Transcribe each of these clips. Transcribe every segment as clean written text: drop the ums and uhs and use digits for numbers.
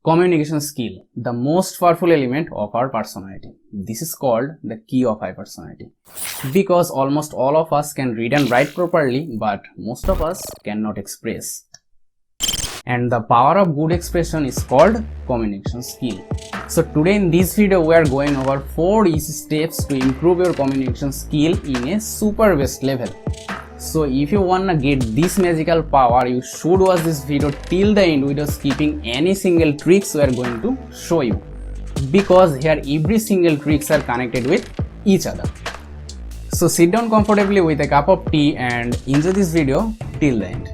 Communication skill, the most powerful element of our personality. This is called the key of high personality. Because almost all of us can read and write properly, but most of us cannot express. And the power of good expression is called communication skill. So today in this video we are going over 4 easy steps to improve your communication skill in a super best level. So if you wanna get this magical power, you should watch this video till the end without skipping any single tricks we are going to show you. Because here every single tricks are connected with each other. So sit down comfortably with a cup of tea and enjoy this video till the end.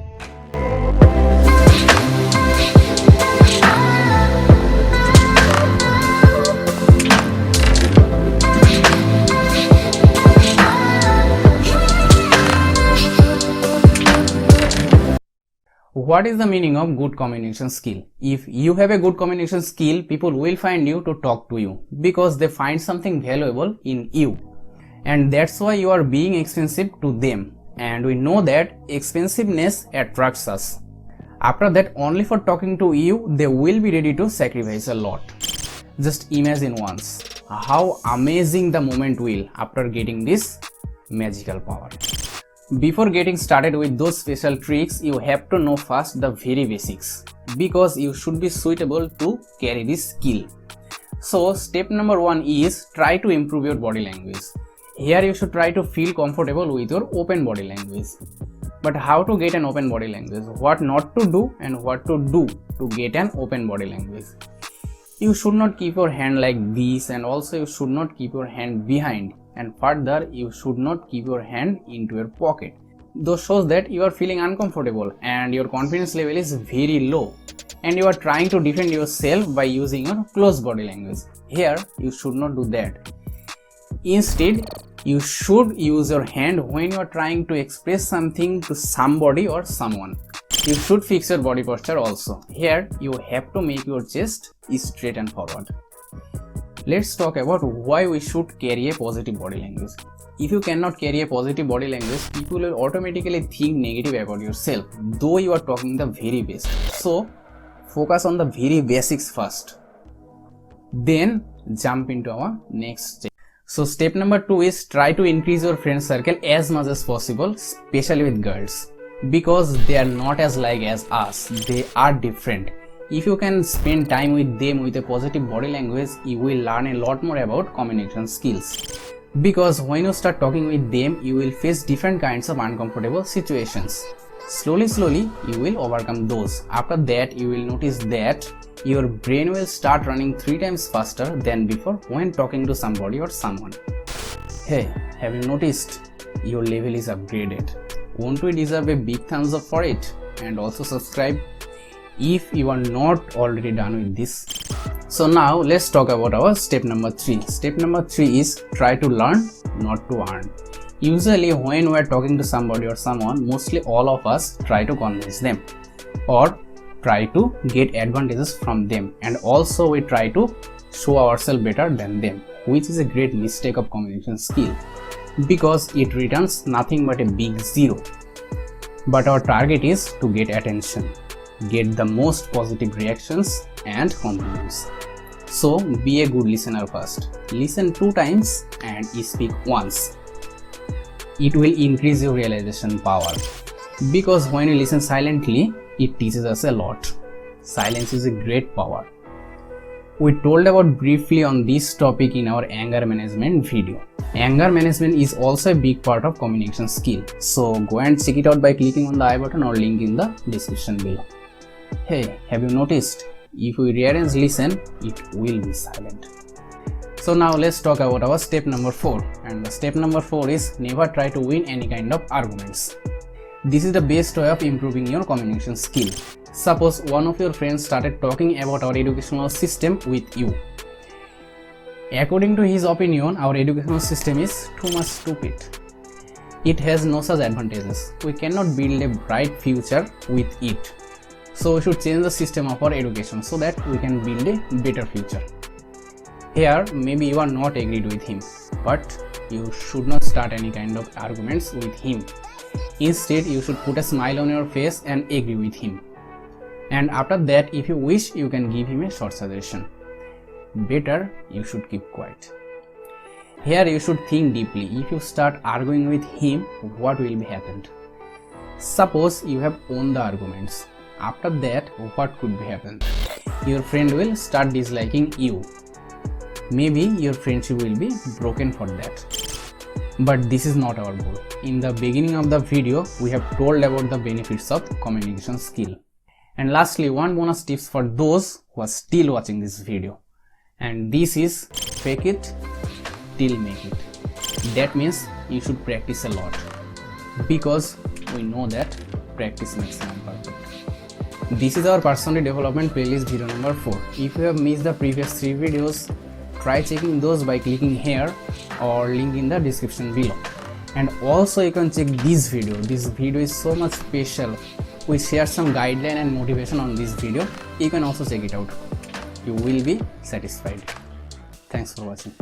What is the meaning of good communication skill? If you have a good communication skill, people will find you to talk to you because they find something valuable in you. And that's why you are being expensive to them. And we know that expensiveness attracts us. After that, only for talking to you, they will be ready to sacrifice a lot. Just imagine once how amazing the moment will after getting this magical power. Before getting started with those special tricks, you have to know first the very basics because you should be suitable to carry this skill. So step number 1 is try to improve your body language. Here you should try to feel comfortable with your open body language. But how to get an open body language? What not to do and what to do to get an open body language? You should not keep your hand like this, and also you should not keep your hand behind. And further, you should not keep your hand into your pocket. This shows that you are feeling uncomfortable and your confidence level is very low and you are trying to defend yourself by using your close body language. Here, you should not do that. Instead, you should use your hand when you are trying to express something to somebody or someone. You should fix your body posture also. Here, you have to make your chest straight and forward. Let's talk about why we should carry a positive body language. If you cannot carry a positive body language, people will automatically think negative about yourself, though you are talking the very best. So, focus on the very basics first. Then, jump into our next step. So, step number 2 is try to increase your friend circle as much as possible, especially with girls. Because they are not as like as us, they are different. If you can spend time with them with a positive body language, you will learn a lot more about communication skills. Because when you start talking with them, you will face different kinds of uncomfortable situations. Slowly, you will overcome those. After that, you will notice that your brain will start running 3 times faster than before when talking to somebody or someone. Hey, have you noticed? Your level is upgraded. Won't we deserve a big thumbs up for it? And also subscribe if you are not already done with this. So now let's talk about our step number 3. Step number 3 is try to learn, not to earn. Usually when we are talking to somebody or someone, mostly all of us try to convince them or try to get advantages from them, and also we try to show ourselves better than them, which is a great mistake of communication skill because it returns nothing but a big zero. But our target is to get attention, get the most positive reactions and compliments. So be a good listener first. Listen 2 times and speak once. It will increase your realization power. Because when you listen silently, it teaches us a lot. Silence is a great power. We told about briefly on this topic in our anger management video. Anger management is also a big part of communication skill. So go and check it out by clicking on the I button or link in the description below. Hey, have you noticed? If we rearrange listen, it will be silent. So now let's talk about our step number 4. And the step number 4 is never try to win any kind of arguments. This is the best way of improving your communication skill. Suppose one of your friends started talking about our educational system with you. According to his opinion, our educational system is too much stupid. It has no such advantages. We cannot build a bright future with it. So we should change the system of our education so that we can build a better future. Here, maybe you are not agreed with him, but you should not start any kind of arguments with him. Instead, you should put a smile on your face and agree with him. And after that, if you wish, you can give him a short suggestion. Better you should keep quiet. Here you should think deeply. If you start arguing with him, what will be happened? Suppose you have won the arguments. After that, what could be happened? Your friend will start disliking you. Maybe your friendship will be broken for that. But this is not our goal. In the beginning of the video, we have told about the benefits of communication skill. And lastly, one bonus tips for those who are still watching this video. And this is fake it till make it. That means you should practice a lot, because we know that practice makes man perfect. This is our personality development playlist video number 4. If you have missed the previous 3 videos, try checking those by clicking here or link in the description below. And also you can check this video. This video is so much special. We share some guideline and motivation on this video. You can also check it out. You will be satisfied. Thanks for watching.